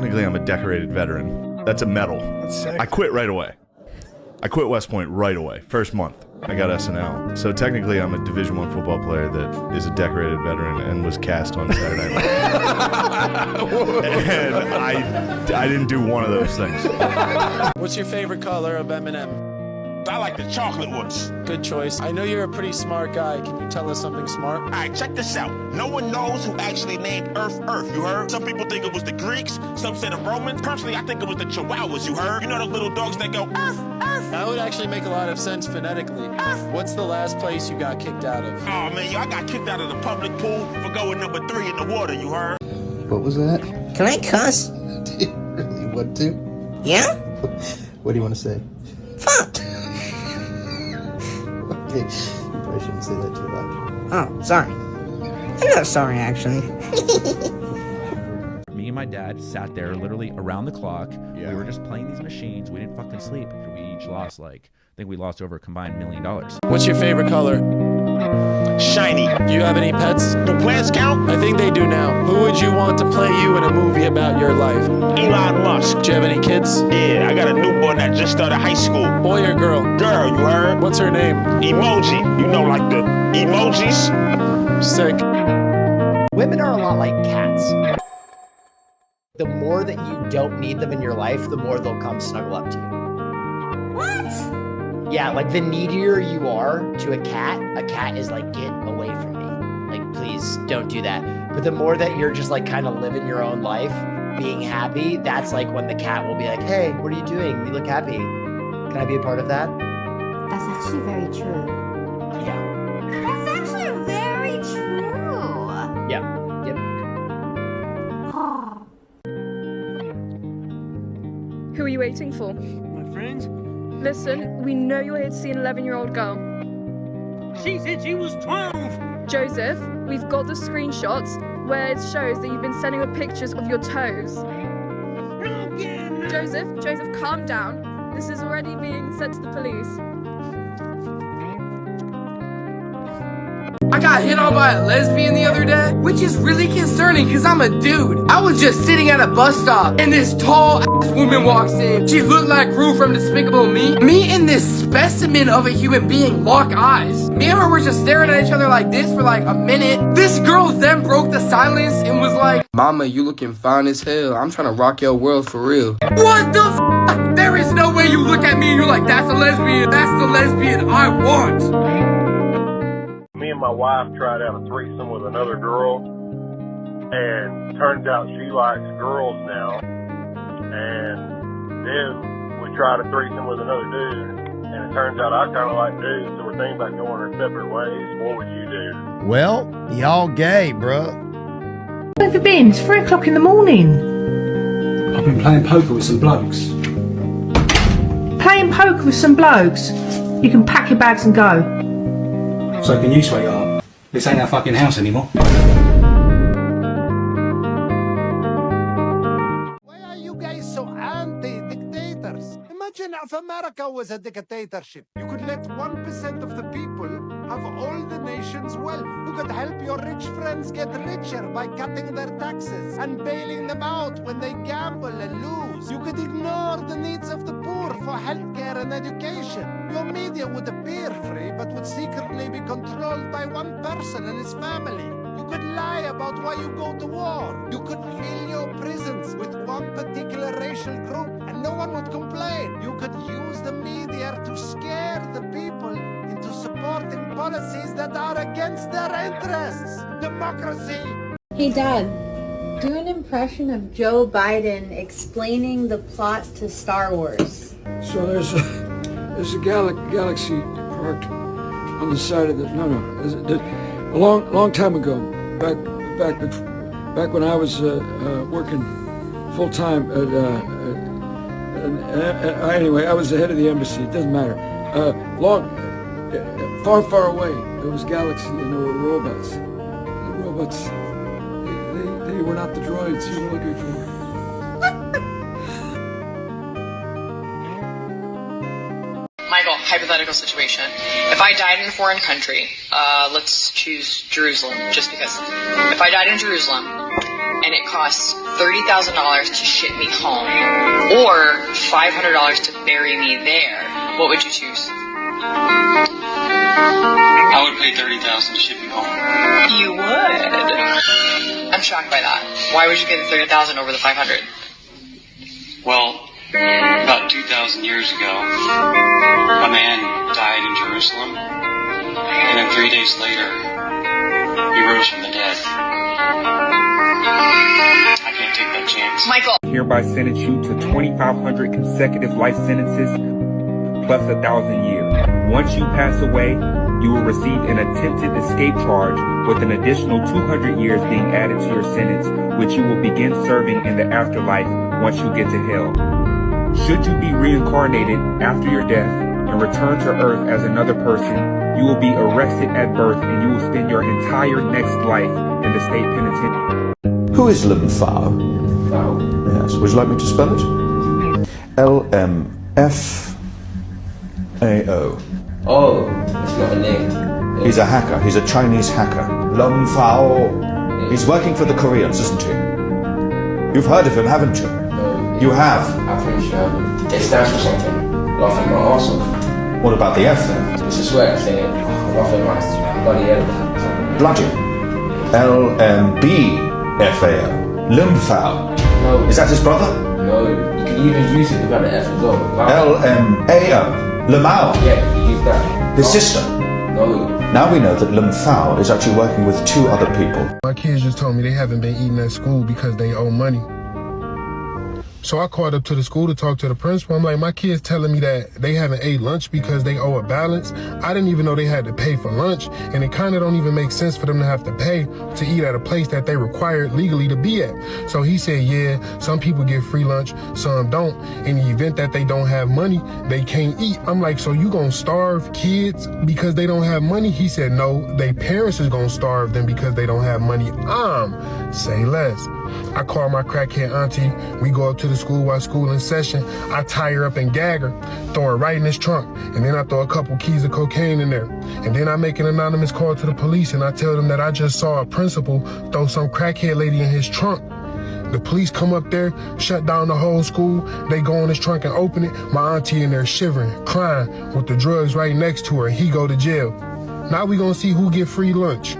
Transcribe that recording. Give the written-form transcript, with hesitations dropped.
technically I'm a decorated veteran. That's a medal. That's sick. I quit right away. I quit West Point right away. First month, I got SNL. So technically I'm a Division I football player that is a decorated veteran and was cast on Saturday Night Live. And I didn't do one of those things. What's your favorite color of M&M? I like the chocolate ones. Good choice. I know you're a pretty smart guy. Can you tell us something smart? All right, check this out. No one knows who actually named Earth Earth, you heard? Some people think it was the Greeks, some say the Romans. Personally, I think it was the Chihuahuas, you heard? You know those little dogs that go, Earth, Earth. That would actually make a lot of sense phonetically. What's the last place you got kicked out of? Oh, man, I got kicked out of the public pool for going number 3 in the water, you heard? What was that? Can I cuss? Do you really want to? Yeah? What do you want to say? Fuck! Okay, you probably shouldn't say that too loud. Oh, sorry. I'm not sorry, actually. Me and my dad sat there literally around the clock. Yeah. We were just playing these machines. We didn't fucking sleep. We each lost I think we lost over a combined $1 million. What's your favorite color? Shiny. Do you have any pets? Do plants count? I think they do now. Who would you want to play you in a movie about your life? Elon Musk. Do you have any kids? Yeah, I got a newborn that just started high school. Boy or girl? Girl, you heard? What's her name? Emoji. You know, like the emojis? Sick. Women are a lot like cats. The more that you don't need them in your life, the more they'll come snuggle up to you. What? Yeah, like the needier you are to a cat is like, get away from me. Like, please don't do that. But the more that you're just like kind of living your own life, being happy, that's like when the cat will be like, hey, what are you doing? You look happy. Can I be a part of that? That's actually very true. Yeah. That's actually very true. Yeah. Yep. Who are you waiting for? My friends? Listen, we know you're here to see an 11-year-old girl. She said she was 12. Joseph, we've got the screenshots where it shows that you've been sending her pictures of your toes. Joseph, calm down. This is already being sent to the police. I got hit on by a lesbian the other day, which is really concerning because I'm a dude. I was just sitting at a bus stop and this tall ass woman walks in. She looked like Gru from Despicable Me. Me and this specimen of a human being lock eyes. Me and her were just staring at each other like this for like a minute. This girl then broke the silence and was like, Mama, you looking fine as hell. I'm trying to rock your world for real. What the f***? There is no way you look at me and you're like, that's a lesbian. That's the lesbian I want. Me and my wife tried out a threesome with another girl, and turns out she likes girls now. And then we tried a threesome with another dude, and it turns out I kind of like dudes, so we're thinking about going our separate ways. What would you do? Well, y'all gay, bruh. Where have you been? It's 3 o'clock in the morning. I've been playing poker with some blokes. Playing poker with some blokes? You can pack your bags and go. So can you, sweetheart? This ain't our fucking house anymore. Why are you guys so anti-dictators? Imagine if America was a dictatorship. You could let 1% of the people have all the nation's wealth. You could help your rich friends get richer by cutting their taxes and bailing them out when they gamble and lose. You could ignore the needs of the poor for healthcare and education. Your media would appear free, but would secretly be controlled by one person and his family. You could lie about why you go to war. You could fill your prisons with one particular racial group and no one would complain. You could use the media to scare the people into supporting policies that are against their interests. Democracy! Hey, Dad, do an impression of Joe Biden explaining the plot to Star Wars. So there's a galaxy parked on the side of the a long time ago, back when I was working full time at anyway, I was the head of the embassy. It doesn't matter. Far away, there was a galaxy and there were robots. The robots, they were not the droids you were looking for. Michael, hypothetical situation. If I died in a foreign country, let's choose Jerusalem, just because. If I died in Jerusalem, and it costs $30,000 to ship me home, or $500 to bury me there, what would you choose? I would pay $30,000 to ship you home. You would? I'm shocked by that. Why would you get the $30,000 over the $500? Well, about 2,000 years ago, a man died in Jerusalem, and then 3 days later, he rose from the dead. I can't take that chance. Michael. Hereby sentence you to 2,500 consecutive life sentences plus 1,000 years. Once you pass away, you will receive an attempted escape charge with an additional 200 years being added to your sentence, which you will begin serving in the afterlife once you get to hell. Should you be reincarnated after your death and return to Earth as another person, you will be arrested at birth and you will spend your entire next life in the state penitentiary. Who is Lum Fao? Yes. Would you like me to spell it? L-M-F-A-O. Oh, it's not a name. He's a hacker. He's a Chinese hacker. Lum Fao. He's working for the Koreans, isn't he? You've heard of him, haven't you? No. You have? I'm pretty sure I haven't. It stands for something. Laughing my arse off. What about the F then? It's a swear thing. Laughing my bloody head. Bloody. L-M-B-F-A-O. Lum Fao. No. Is that his brother? No. You can even use it without the F as well. L-M-A-O. Lamau. Yeah, you use that. His sister. No. Now we know that Lum Fao is actually working with 2 other people. My kids just told me they haven't been eating at school because they owe money. So I called up to the school to talk to the principal. I'm like, my kids telling me that they haven't ate lunch because they owe a balance. I didn't even know they had to pay for lunch, and it kind of don't even make sense for them to have to pay to eat at a place that they required legally to be at. So he said, yeah, some people get free lunch, some don't. In the event that they don't have money, they can't eat. I'm like, so you gonna starve kids because they don't have money? He said, no, their parents is gonna starve them because they don't have money. Say less. I call my crackhead auntie. We go up to the school while school in session. I tie her up and gag her, throw her right in his trunk, and then I throw a couple keys of cocaine in there. And then I make an anonymous call to the police and I tell them that I just saw a principal throw some crackhead lady in his trunk. The police come up there, shut down the whole school. They go in his trunk and open it. My auntie in there shivering, crying, with the drugs right next to her, and he go to jail. Now we gonna see who get free lunch.